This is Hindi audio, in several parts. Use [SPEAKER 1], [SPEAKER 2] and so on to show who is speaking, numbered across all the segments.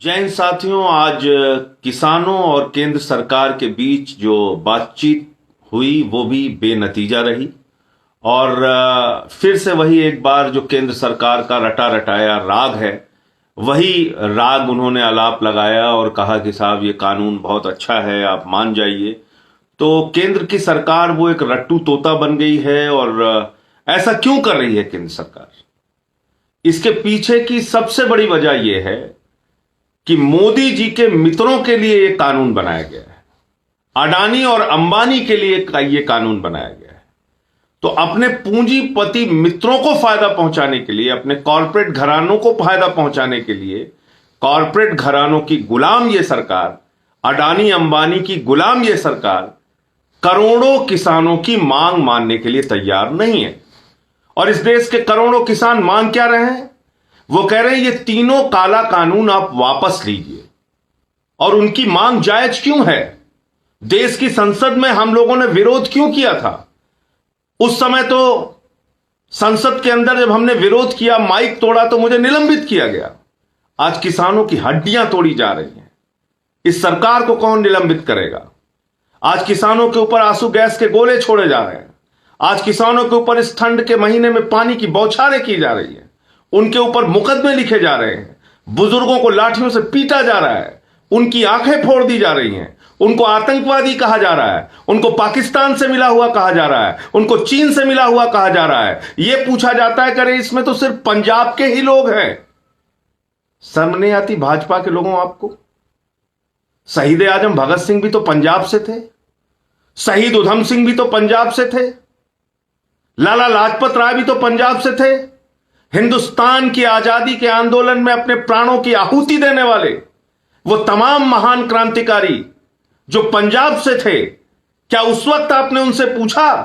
[SPEAKER 1] जय हिंद साथियों। आज किसानों और केंद्र सरकार के बीच जो बातचीत हुई वो भी बेनतीजा रही और फिर से वही एक बार जो केंद्र सरकार का रटा रटाया राग है वही राग उन्होंने आलाप लगाया और कहा कि साहब ये कानून बहुत अच्छा है, आप मान जाइए। तो केंद्र की सरकार वो एक रट्टू तोता बन गई है। और ऐसा क्यों कर रही है केंद्र सरकार? इसके पीछे की सबसे बड़ी वजह यह है कि मोदी जी के मित्रों के लिए यह कानून बनाया गया है, अडानी और अंबानी के लिए यह कानून बनाया गया है। तो अपने पूंजीपति मित्रों को फायदा पहुंचाने के लिए, अपने कॉरपोरेट घरानों को फायदा पहुंचाने के लिए, कॉरपोरेट घरानों की गुलाम यह सरकार, अडानी अंबानी की गुलाम यह सरकार करोड़ों किसानों की मांग मानने के लिए तैयार नहीं है। और इस देश के करोड़ों किसान मांग क्या रहे हैं? वो कह रहे हैं ये तीनों काला कानून आप वापस लीजिए। और उनकी मांग जायज क्यों है? देश की संसद में हम लोगों ने विरोध क्यों किया था? उस समय तो संसद के अंदर जब हमने विरोध किया, माइक तोड़ा तो मुझे निलंबित किया गया। आज किसानों की हड्डियां तोड़ी जा रही हैं। इस सरकार को कौन निलंबित करेगा? आज किसानों के ऊपर आंसू गैस के गोले छोड़े जा रहे हैं। आज किसानों के ऊपर इस ठंड के महीने में पानी की बौछारें की जा रही है। उनके ऊपर मुकदमे लिखे जा रहे हैं। बुजुर्गों को लाठियों से पीटा जा रहा है। उनकी आंखें फोड़ दी जा रही हैं। उनको आतंकवादी कहा जा रहा है। उनको पाकिस्तान से मिला हुआ कहा जा रहा है। उनको चीन से मिला हुआ कहा जा रहा है। यह पूछा जाता है करे इसमें तो सिर्फ पंजाब के ही लोग हैं। शर्म नहीं आती भाजपा के लोगों आपको? शहीद आजम भगत सिंह भी तो पंजाब से थे। शहीद उधम सिंह भी तो पंजाब से थे। लाला लाजपत राय भी तो पंजाब से थे। हिंदुस्तान की आजादी के आंदोलन में अपने प्राणों की आहुति देने वाले वो तमाम महान क्रांतिकारी जो पंजाब से थे, क्या उस वक्त आपने उनसे पूछा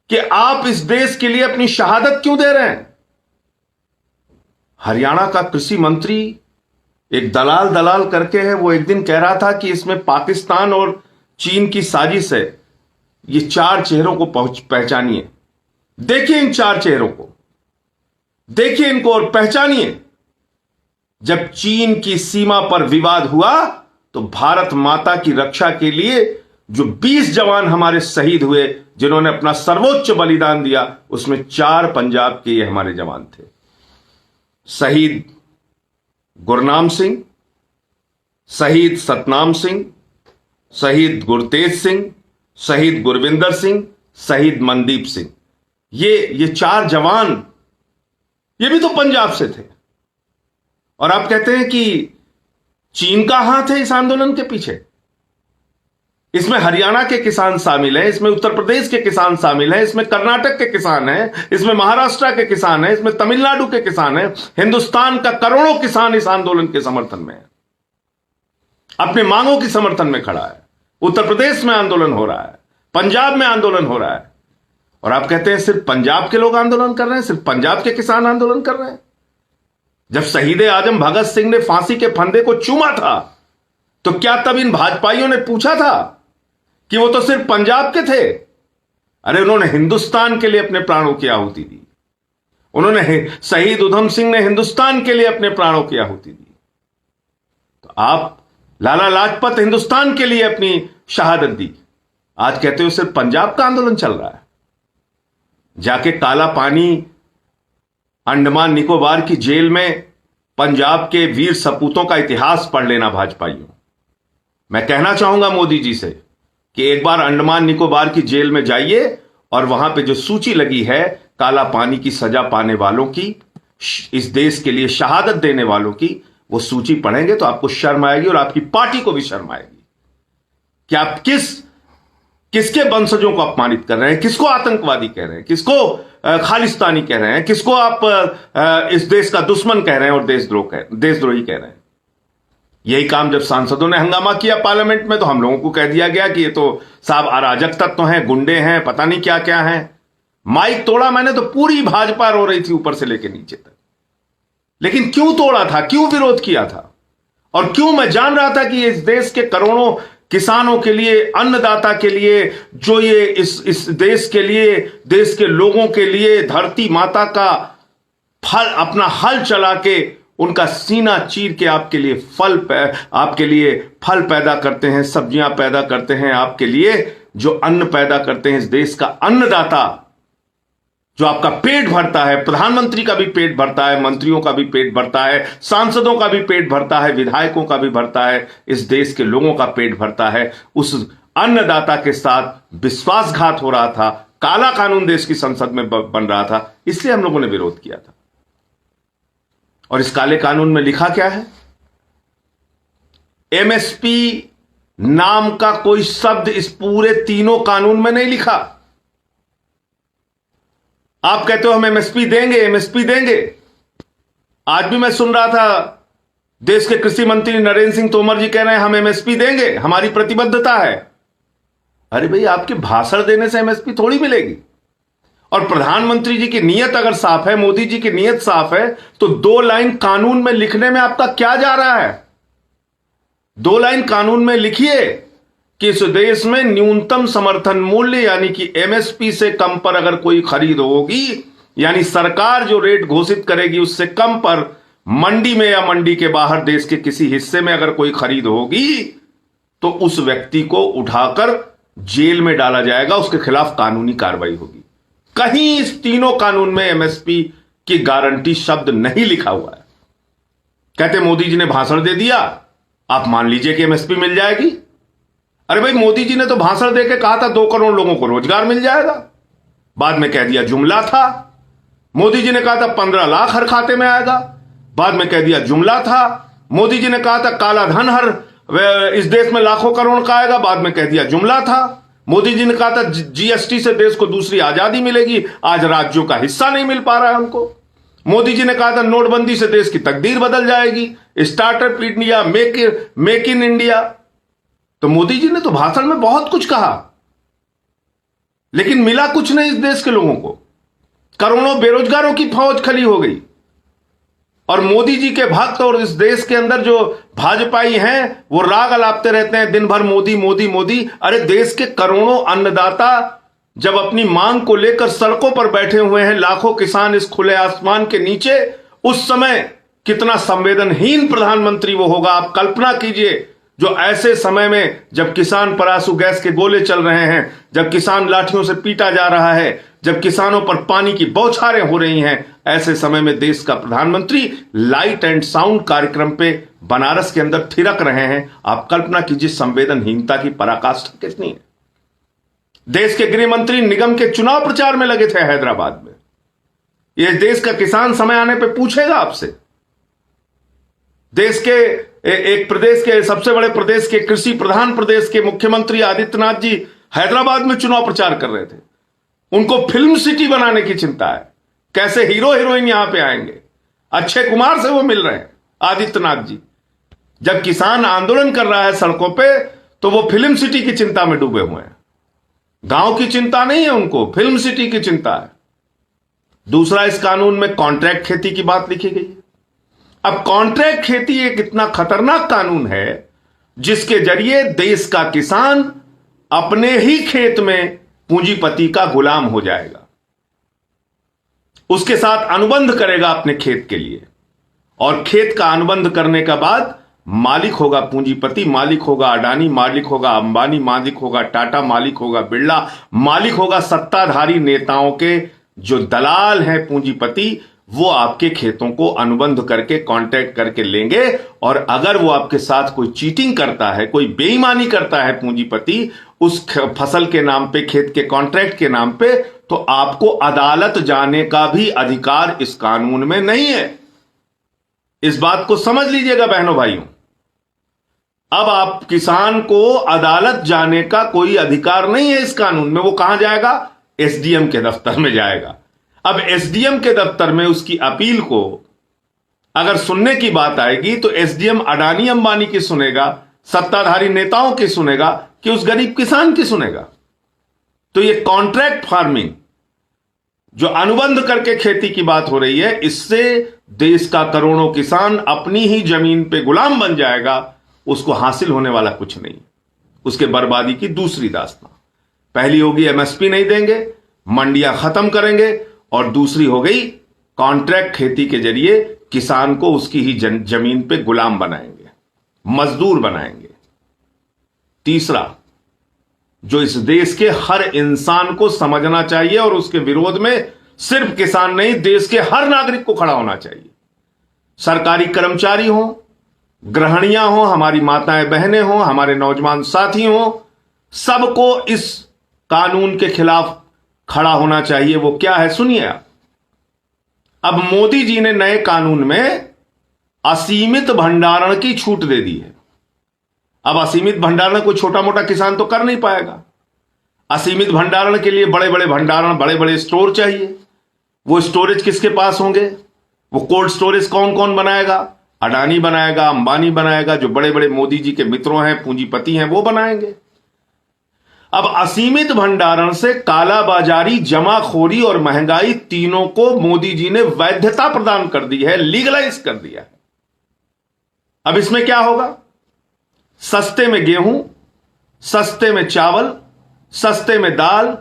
[SPEAKER 1] कि आप इस देश के लिए अपनी शहादत क्यों दे रहे हैं? हरियाणा का कृषि मंत्री एक दलाल करके है, वो एक दिन कह रहा था कि इसमें पाकिस्तान और चीन की साजिश है। ये चार चेहरों को पहचानिए। देखिए इन चार चेहरों को, देखिए इनको और पहचानिए। जब चीन की सीमा पर विवाद हुआ तो भारत माता की रक्षा के लिए जो 20 जवान हमारे शहीद हुए, जिन्होंने अपना सर्वोच्च बलिदान दिया, उसमें 4 पंजाब के ये हमारे जवान थे। शहीद गुरनाम सिंह, शहीद सतनाम सिंह, शहीद गुरतेज सिंह, शहीद गुरविंदर सिंह, शहीद मनदीप सिंह। ये 4 जवान ये भी तो पंजाब से थे। और आप कहते हैं कि चीन का हाथ है इस आंदोलन के पीछे। इसमें हरियाणा के किसान शामिल हैं, इसमें उत्तर प्रदेश के किसान शामिल हैं, इसमें कर्नाटक के किसान हैं, इसमें महाराष्ट्र के किसान हैं, इसमें तमिलनाडु के किसान हैं। हिंदुस्तान का करोड़ों किसान इस आंदोलन के समर्थन में है, अपने मांगों के समर्थन में खड़ा है। उत्तर प्रदेश में आंदोलन हो रहा है, पंजाब में आंदोलन हो रहा है। और आप कहते हैं सिर्फ पंजाब के लोग आंदोलन कर रहे हैं, सिर्फ पंजाब के किसान आंदोलन कर रहे हैं। जब शहीद आजम भगत सिंह ने फांसी के फंदे को चूमा था तो क्या तब इन भाजपाइयों ने पूछा था कि वो तो सिर्फ पंजाब के थे? अरे उन्होंने हिंदुस्तान के लिए अपने प्राणों की आहुति दी। उन्होंने शहीद उधम सिंह ने हिंदुस्तान के लिए अपने प्राणों की आहुति दी। तो आप लाला लाजपत हिंदुस्तान के लिए अपनी शहादत दी। आज कहते हो सिर्फ पंजाब का आंदोलन चल रहा है। जाके काला पानी अंडमान निकोबार की जेल में पंजाब के वीर सपूतों का इतिहास पढ़ लेना भाजपाइयों। मैं कहना चाहूंगा मोदी जी से कि एक बार अंडमान निकोबार की जेल में जाइए और वहां पे जो सूची लगी है काला पानी की सजा पाने वालों की, इस देश के लिए शहादत देने वालों की, वो सूची पढ़ेंगे तो आपको शर्म आएगी और आपकी पार्टी को भी शर्म आएगी कि आप किसके वंशजों को अपमानित कर रहे हैं, किसको आतंकवादी कह रहे हैं, किसको खालिस्तानी कह रहे हैं, किसको आप इस देश का दुश्मन कह रहे हैं और देशद्रोही कह रहे हैं। यही काम जब सांसदों ने हंगामा किया पार्लियामेंट में तो हम लोगों को कह दिया गया कि ये तो साहब अराजक तत्व हैं, गुंडे हैं, पता नहीं क्या क्या हैं। माइक तोड़ा मैंने तो पूरी भाजपा रो रही थी ऊपर से लेकर नीचे तक। लेकिन क्यों तोड़ा था, क्यों विरोध किया था? और क्यों मैं जान रहा था कि इस देश के करोड़ों किसानों के लिए, अन्नदाता के लिए, जो ये इस देश के लिए, देश के लोगों के लिए धरती माता का फल अपना हल चला के उनका सीना चीर के आपके लिए फल पैदा करते हैं, सब्जियां पैदा करते हैं आपके लिए, जो अन्न पैदा करते हैं, इस देश का अन्नदाता, जो आपका पेट भरता है। प्रधानमंत्री का भी पेट भरता है, मंत्रियों का भी पेट भरता है, सांसदों का भी पेट भरता है, विधायकों का भी भरता है, इस देश के लोगों का पेट भरता है। उस अन्नदाता के साथ विश्वासघात हो रहा था, काला कानून देश की संसद में बन रहा था, इसलिए हम लोगों ने विरोध किया था। और इस काले कानून में लिखा क्या है? एमएसपी नाम का कोई शब्द इस पूरे तीनों कानून में नहीं लिखा। आप कहते हो हम एमएसपी देंगे, एमएसपी देंगे। आज भी मैं सुन रहा था, देश के कृषि मंत्री नरेंद्र सिंह तोमर जी कह रहे हैं हम एमएसपी देंगे, हमारी प्रतिबद्धता है। अरे भाई, आपके भाषण देने से एमएसपी थोड़ी मिलेगी। और प्रधानमंत्री जी की नीयत अगर साफ है, मोदी जी की नीयत साफ है, तो 2 लाइन कानून में लिखने में आपका क्या जा रहा है? 2 लाइन कानून में लिखिए कि इस देश में न्यूनतम समर्थन मूल्य यानी कि एमएसपी से कम पर अगर कोई खरीद होगी, यानी सरकार जो रेट घोषित करेगी उससे कम पर मंडी में या मंडी के बाहर देश के किसी हिस्से में अगर कोई खरीद होगी, तो उस व्यक्ति को उठाकर जेल में डाला जाएगा, उसके खिलाफ कानूनी कार्रवाई होगी। कहीं इस तीनों कानून में एमएसपी की गारंटी शब्द नहीं लिखा हुआ है। कहते मोदी जी ने भाषण दे दिया, आप मान लीजिए कि एमएसपी मिल जाएगी। अरे भाई, मोदी जी ने तो भाषण देके कहा था 2 करोड़ लोगों को रोजगार मिल जाएगा, बाद में कह दिया जुमला था। मोदी जी ने कहा था 15 लाख हर खाते में आएगा, बाद में कह दिया जुमला था। मोदी जी ने कहा था काला धन हर इस देश में लाखों करोड़ का आएगा, बाद में कह दिया जुमला था। मोदी जी ने कहा था जीएसटी से देश को दूसरी आजादी मिलेगी, आज राज्यों का हिस्सा नहीं मिल पा रहा है उनको। मोदी जी ने कहा था नोटबंदी से देश की तकदीर बदल जाएगी, startup India, make in India. तो मोदी जी ने तो भाषण में बहुत कुछ कहा, लेकिन मिला कुछ नहीं इस देश के लोगों को। करोड़ों बेरोजगारों की फौज खड़ी हो गई। और मोदी जी के भक्त और इस देश के अंदर जो भाजपाई हैं, वो राग अलापते रहते हैं दिन भर मोदी मोदी मोदी। अरे देश के करोड़ों अन्नदाता जब अपनी मांग को लेकर सड़कों पर बैठे हुए हैं, लाखों किसान इस खुले आसमान के नीचे, उस समय कितना संवेदनहीन प्रधानमंत्री वो होगा। आप कल्पना कीजिए, जो ऐसे समय में जब किसान पर आंसू गैस के गोले चल रहे हैं, जब किसान लाठियों से पीटा जा रहा है, जब किसानों पर पानी की बौछारें हो रही हैं, ऐसे समय में देश का प्रधानमंत्री लाइट एंड साउंड कार्यक्रम पे बनारस के अंदर थिरक रहे हैं। आप कल्पना कीजिए संवेदनहीनता की पराकाष्ठा कितनी है। देश के गृह मंत्री निगम के चुनाव प्रचार में लगे थे हैदराबाद में। यह देश का किसान समय आने पे पूछेगा आपसे। देश के एक प्रदेश के, सबसे बड़े प्रदेश के, कृषि प्रधान प्रदेश के मुख्यमंत्री आदित्यनाथ जी हैदराबाद में चुनाव प्रचार कर रहे थे। उनको फिल्म सिटी बनाने की चिंता है, कैसे हीरो हीरोइन यहां पे आएंगे। अक्षय कुमार से वो मिल रहे हैं आदित्यनाथ जी। जब किसान आंदोलन कर रहा है सड़कों पे, तो वो फिल्म सिटी की चिंता में डूबे हुए हैं। गांव की चिंता नहीं है उनको, फिल्म सिटी की चिंता है। दूसरा, इस कानून में कॉन्ट्रैक्ट खेती की बात लिखी गई है। अब कॉन्ट्रैक्ट खेती एक इतना खतरनाक कानून है जिसके जरिए देश का किसान अपने ही खेत में पूंजीपति का गुलाम हो जाएगा, उसके साथ अनुबंध करेगा अपने खेत के लिए, और खेत का अनुबंध करने के बाद मालिक होगा पूंजीपति, मालिक होगा अडानी, मालिक होगा अंबानी, मालिक होगा टाटा, मालिक होगा बिरला, मालिक होगा सत्ताधारी नेताओं के जो दलाल हैं पूंजीपति। वो आपके खेतों को अनुबंध करके कॉन्ट्रैक्ट करके लेंगे, और अगर वो आपके साथ कोई चीटिंग करता है, कोई बेईमानी करता है पूंजीपति उस फसल के नाम पे, खेत के कॉन्ट्रैक्ट के नाम पे, तो आपको अदालत जाने का भी अधिकार इस कानून में नहीं है। इस बात को समझ लीजिएगा बहनों भाइयों। अब आप किसान को अदालत जाने का कोई अधिकार नहीं है इस कानून में। वो कहां जाएगा? एसडीएम के दफ्तर में जाएगा। अब एसडीएम के दफ्तर में उसकी अपील को अगर सुनने की बात आएगी तो एसडीएम अडानी अंबानी की सुनेगा, सत्ताधारी नेताओं की सुनेगा, कि उस गरीब किसान की सुनेगा। तो ये कॉन्ट्रैक्ट फार्मिंग, जो अनुबंध करके खेती की बात हो रही है, इससे देश का करोड़ों किसान अपनी ही जमीन पे गुलाम बन जाएगा। उसको हासिल होने वाला कुछ नहीं, उसके बर्बादी की दूसरी दास्तां। पहली होगी एमएसपी नहीं देंगे, मंडियां खत्म करेंगे, और दूसरी हो गई कॉन्ट्रैक्ट खेती के जरिए किसान को उसकी ही जमीन पे गुलाम बनाएंगे, मजदूर बनाएंगे। तीसरा, जो इस देश के हर इंसान को समझना चाहिए और उसके विरोध में सिर्फ किसान नहीं, देश के हर नागरिक को खड़ा होना चाहिए। सरकारी कर्मचारी हो, गृहिणियां हो, हमारी माताएं बहनें हो, हमारे नौजवान साथी हो, सबको इस कानून के खिलाफ खड़ा होना चाहिए। वो क्या है, सुनिए आप। अब मोदी जी ने नए कानून में असीमित भंडारण की छूट दे दी है। अब असीमित भंडारण कोई छोटा मोटा किसान तो कर नहीं पाएगा। असीमित भंडारण के लिए बड़े बड़े भंडारण, बड़े बड़े स्टोर चाहिए। वो स्टोरेज किसके पास होंगे? वो कोल्ड स्टोरेज कौन कौन बनाएगा? अडानी बनाएगा, अंबानी बनाएगा, जो बड़े बड़े मोदी जी के मित्रों हैं, पूंजीपति हैं, वो बनाएंगे। अब असीमित भंडारण से कालाबाजारी, जमाखोरी और महंगाई तीनों को मोदी जी ने वैधता प्रदान कर दी है, लीगलाइज कर दिया है। अब इसमें क्या होगा? सस्ते में गेहूं, सस्ते में चावल, सस्ते में दाल,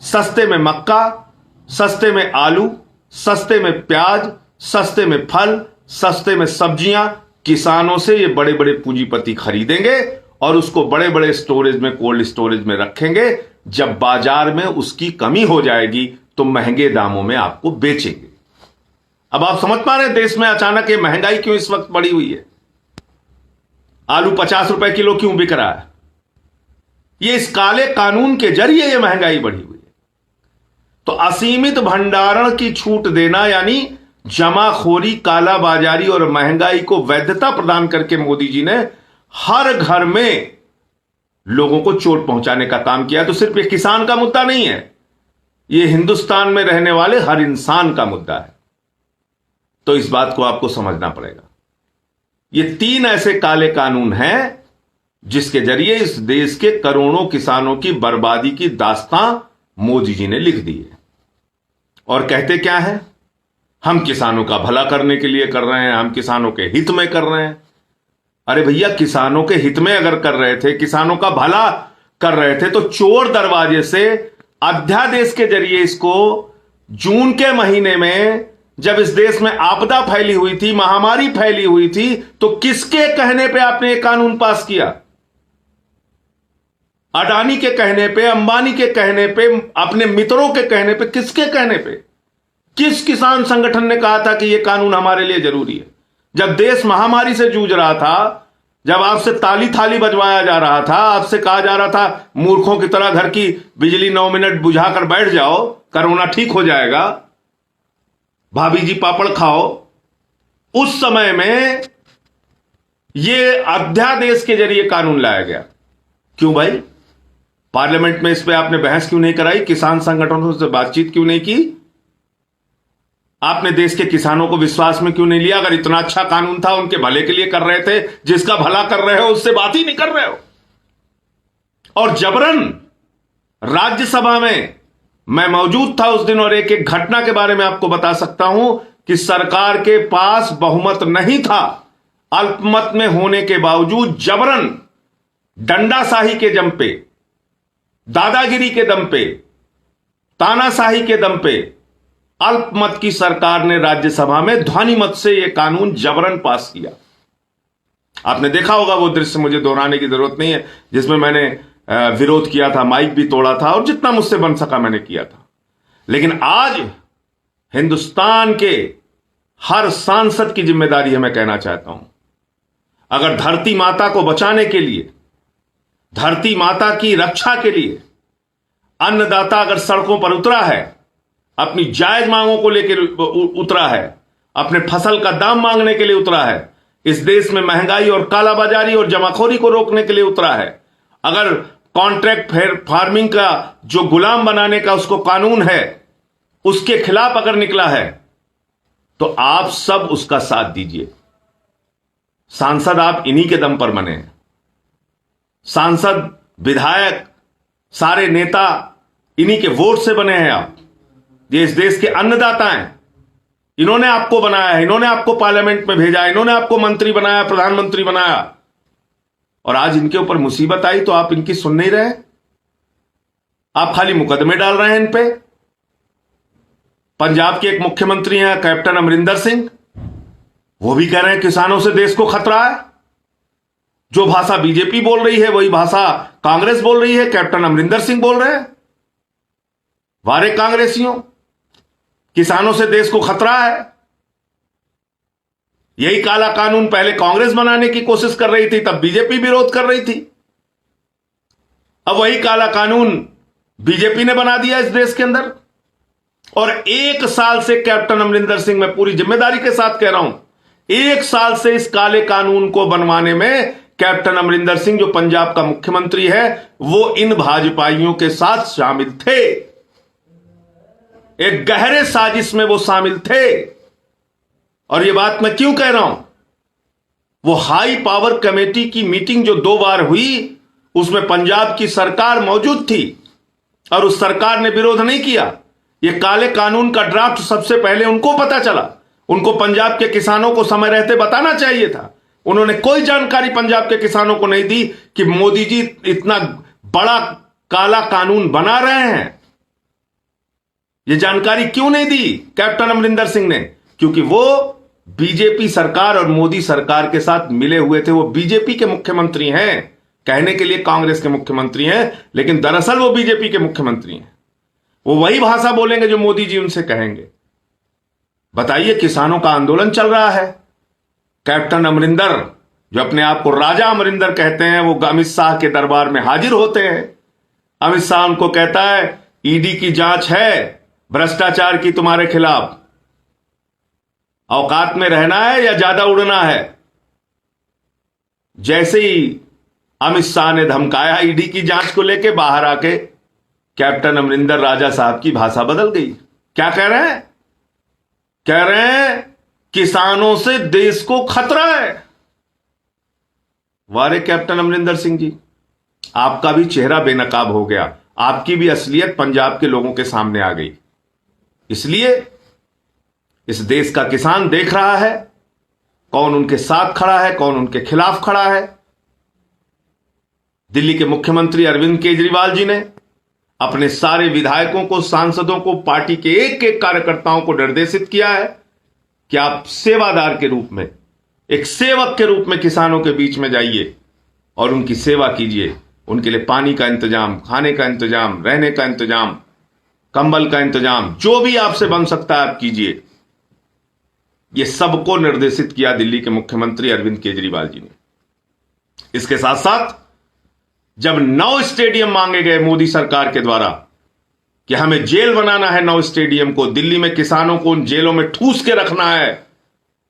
[SPEAKER 1] सस्ते में मक्का, सस्ते में आलू, सस्ते में प्याज, सस्ते में फल, सस्ते में सब्जियां किसानों से ये बड़े बड़े पूंजीपति खरीदेंगे और उसको बड़े बड़े स्टोरेज में, कोल्ड स्टोरेज में रखेंगे। जब बाजार में उसकी कमी हो जाएगी तो महंगे दामों में आपको बेचेंगे। अब आप समझ पा रहे हैं देश में अचानक ये महंगाई क्यों इस वक्त बढ़ी हुई है? आलू 50 रुपए किलो क्यों बिक रहा है? ये इस काले कानून के जरिए ये महंगाई बढ़ी हुई है। तो असीमित भंडारण की छूट देना यानी जमाखोरी, कालाबाजारी और महंगाई को वैधता प्रदान करके मोदी जी ने हर घर में लोगों को चोट पहुंचाने का काम किया। तो सिर्फ ये किसान का मुद्दा नहीं है, ये हिंदुस्तान में रहने वाले हर इंसान का मुद्दा है। तो इस बात को आपको समझना पड़ेगा। ये 3 ऐसे काले कानून हैं जिसके जरिए इस देश के करोड़ों किसानों की बर्बादी की दास्तां मोदी जी ने लिख दी है। और कहते क्या है? हम किसानों का भला करने के लिए कर रहे हैं, हम किसानों के हित में कर रहे हैं। अरे भैया, किसानों के हित में अगर कर रहे थे, किसानों का भला कर रहे थे, तो चोर दरवाजे से अध्यादेश के जरिए इसको जून के महीने में, जब इस देश में आपदा फैली हुई थी, महामारी फैली हुई थी, तो किसके कहने पे आपने ये कानून पास किया? अडानी के कहने पे, अंबानी के कहने पे, अपने मित्रों के कहने पे, किसके कहने पे? किस किसान संगठन ने कहा था कि यह कानून हमारे लिए जरूरी है? जब देश महामारी से जूझ रहा था, जब आपसे ताली थाली बजवाया जा रहा था, आपसे कहा जा रहा था मूर्खों की तरह घर की बिजली 9 मिनट बुझाकर बैठ जाओ, कोरोना ठीक हो जाएगा, भाभी जी पापड़ खाओ, उस समय में यह अध्यादेश के जरिए कानून लाया गया। क्यों भाई? पार्लियामेंट में इस पे आपने बहस क्यों नहीं कराई? किसान संगठनों से बातचीत क्यों नहीं की? आपने देश के किसानों को विश्वास में क्यों नहीं लिया? अगर इतना अच्छा कानून था, उनके भले के लिए कर रहे थे, जिसका भला कर रहे हो उससे बात ही नहीं कर रहे हो। और जबरन राज्यसभा में मैं मौजूद था उस दिन और एक एक घटना के बारे में आपको बता सकता हूं कि सरकार के पास बहुमत नहीं था। अल्पमत में होने के बावजूद जबरन डंडाशाही के दम पे, दादागिरी के दम पे, तानाशाही के दम पे अल्पमत की सरकार ने राज्यसभा में ध्वनिमत से यह कानून जबरन पास किया। आपने देखा होगा वो दृश्य, मुझे दोहराने की जरूरत नहीं है, जिसमें मैंने विरोध किया था, माइक भी तोड़ा था और जितना मुझसे बन सका मैंने किया था। लेकिन आज हिंदुस्तान के हर सांसद की जिम्मेदारी है, मैं कहना चाहता हूं, अगर धरती माता को बचाने के लिए, धरती माता की रक्षा के लिए अन्नदाता अगर सड़कों पर उतरा है, अपनी जायज मांगों को लेकर उतरा है, अपने फसल का दाम मांगने के लिए उतरा है, इस देश में महंगाई और कालाबाजारी और जमाखोरी को रोकने के लिए उतरा है, अगर कॉन्ट्रैक्ट फार्मिंग का जो गुलाम बनाने का उसको कानून है उसके खिलाफ अगर निकला है, तो आप सब उसका साथ दीजिए। सांसद आप इन्हीं के दम पर बने हैं। सांसद, विधायक, सारे नेता इन्हीं के वोट से बने हैं आप। ये इस देश के अन्नदाता हैं, इन्होंने आपको बनाया है, इन्होंने आपको पार्लियामेंट में भेजा, इन्होंने आपको मंत्री बनाया, प्रधानमंत्री बनाया, और आज इनके ऊपर मुसीबत आई तो आप इनकी सुन नहीं रहे। आप खाली मुकदमे डाल रहे हैं इन पे। पंजाब के एक मुख्यमंत्री हैं कैप्टन अमरिंदर सिंह, वो भी कह रहे हैं किसानों से देश को खतरा है। जो भाषा बीजेपी बोल रही है वही भाषा कांग्रेस बोल रही है, कैप्टन अमरिंदर सिंह बोल रहे हैं। वारे कांग्रेसियों, किसानों से देश को खतरा है। यही काला कानून पहले कांग्रेस बनाने की कोशिश कर रही थी, तब बीजेपी विरोध कर रही थी। अब वही काला कानून बीजेपी ने बना दिया इस देश के अंदर। और 1 साल से कैप्टन अमरिंदर सिंह, मैं पूरी जिम्मेदारी के साथ कह रहा हूं, 1 साल से इस काले कानून को बनवाने में कैप्टन अमरिंदर सिंह, जो पंजाब का मुख्यमंत्री है, वो इन भाजपाइयों के साथ शामिल थे। एक गहरे साजिश में वो शामिल थे। और ये बात मैं क्यों कह रहा हूं? वो हाई पावर कमेटी की मीटिंग जो 2 बार हुई, उसमें पंजाब की सरकार मौजूद थी और उस सरकार ने विरोध नहीं किया। ये काले कानून का ड्राफ्ट सबसे पहले उनको पता चला। उनको पंजाब के किसानों को समय रहते बताना चाहिए था। उन्होंने कोई जानकारी पंजाब के किसानों को नहीं दी कि मोदी जी इतना बड़ा काला कानून बना रहे हैं। ये जानकारी क्यों नहीं दी कैप्टन अमरिंदर सिंह ने? क्योंकि वो बीजेपी सरकार और मोदी सरकार के साथ मिले हुए थे। वो बीजेपी के मुख्यमंत्री हैं, कहने के लिए कांग्रेस के मुख्यमंत्री हैं, लेकिन दरअसल वो बीजेपी के मुख्यमंत्री हैं। वो वही भाषा बोलेंगे जो मोदी जी उनसे कहेंगे। बताइए, किसानों का आंदोलन चल रहा है। कैप्टन अमरिंदर, जो अपने आप को राजा अमरिंदर कहते हैं, वो अमित शाह के दरबार में हाजिर होते हैं। अमित शाह उनको कहता है ईडी की जांच है भ्रष्टाचार की तुम्हारे खिलाफ, औकात में रहना है या ज्यादा उड़ना है। जैसे ही अमित शाह ने धमकाया ईडी की जांच को लेके, बाहर आके कैप्टन अमरिंदर राजा साहब की भाषा बदल गई। क्या कह रहे हैं? कह रहे हैं किसानों से देश को खतरा है। वारे कैप्टन अमरिंदर सिंह जी, आपका भी चेहरा बेनकाब हो गया। आपकी भी असलियत पंजाब के लोगों के सामने आ गई। इसलिए इस देश का किसान देख रहा है कौन उनके साथ खड़ा है, कौन उनके खिलाफ खड़ा है। दिल्ली के मुख्यमंत्री अरविंद केजरीवाल जी ने अपने सारे विधायकों को, सांसदों को, पार्टी के एक एक कार्यकर्ताओं को निर्देशित किया है कि आप सेवादार के रूप में, एक सेवक के रूप में किसानों के बीच में जाइए और उनकी सेवा कीजिए। उनके लिए पानी का इंतजाम, खाने का इंतजाम, रहने का इंतजाम, कंबल का इंतजाम, जो भी आपसे बन सकता है आप कीजिए। यह सबको निर्देशित किया दिल्ली के मुख्यमंत्री अरविंद केजरीवाल जी ने। इसके साथ साथ जब 9 स्टेडियम मांगे गए मोदी सरकार के द्वारा कि हमें जेल बनाना है 9 स्टेडियम को, दिल्ली में किसानों को उन जेलों में ठूस के रखना है,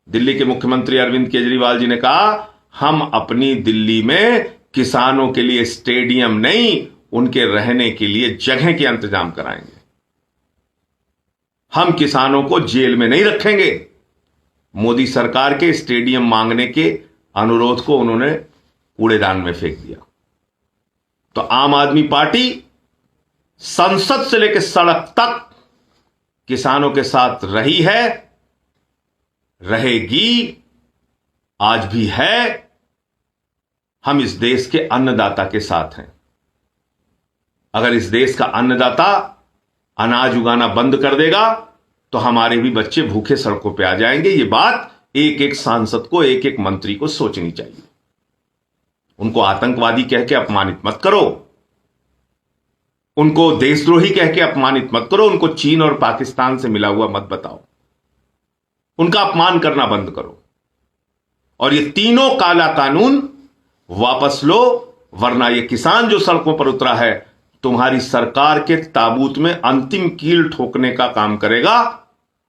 [SPEAKER 1] दिल्ली के मुख्यमंत्री अरविंद केजरीवाल जी ने कहा हम अपनी दिल्ली में किसानों के लिए स्टेडियम नहीं, उनके रहने के लिए जगह के इंतजाम कराएंगे। हम किसानों को जेल में नहीं रखेंगे। मोदी सरकार के स्टेडियम मांगने के अनुरोध को उन्होंने कूड़ेदान में फेंक दिया। तो आम आदमी पार्टी संसद से लेकर सड़क तक किसानों के साथ रही है, रहेगी, आज भी है। हम इस देश के अन्नदाता के साथ हैं। अगर इस देश का अन्नदाता अनाज उगाना बंद कर देगा तो हमारे भी बच्चे भूखे सड़कों पे आ जाएंगे। ये बात एक एक सांसद को, एक एक मंत्री को सोचनी चाहिए। उनको आतंकवादी कह के अपमानित मत करो, उनको देशद्रोही कह के अपमानित मत करो, उनको चीन और पाकिस्तान से मिला हुआ मत बताओ। उनका अपमान करना बंद करो और ये तीनों काला कानून वापस लो, वरना ये किसान जो सड़कों पर उतरा है तुम्हारी सरकार के ताबूत में अंतिम कील ठोकने का काम करेगा।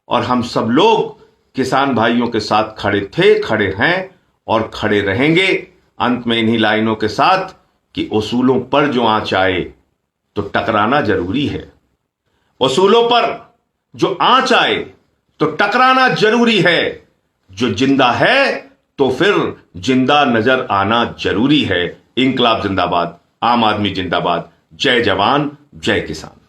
[SPEAKER 1] और हम सब लोग किसान भाइयों के साथ खड़े थे, खड़े हैं और खड़े रहेंगे। अंत में इन्हीं लाइनों के साथ कि उसूलों पर जो आंच आए तो टकराना जरूरी है। उसूलों पर जो आंच आए तो टकराना जरूरी है। जो जिंदा है तो फिर जिंदा नजर आना जरूरी है। इंकलाब जिंदाबाद, आम आदमी जिंदाबाद। जय जवान, जय किसान।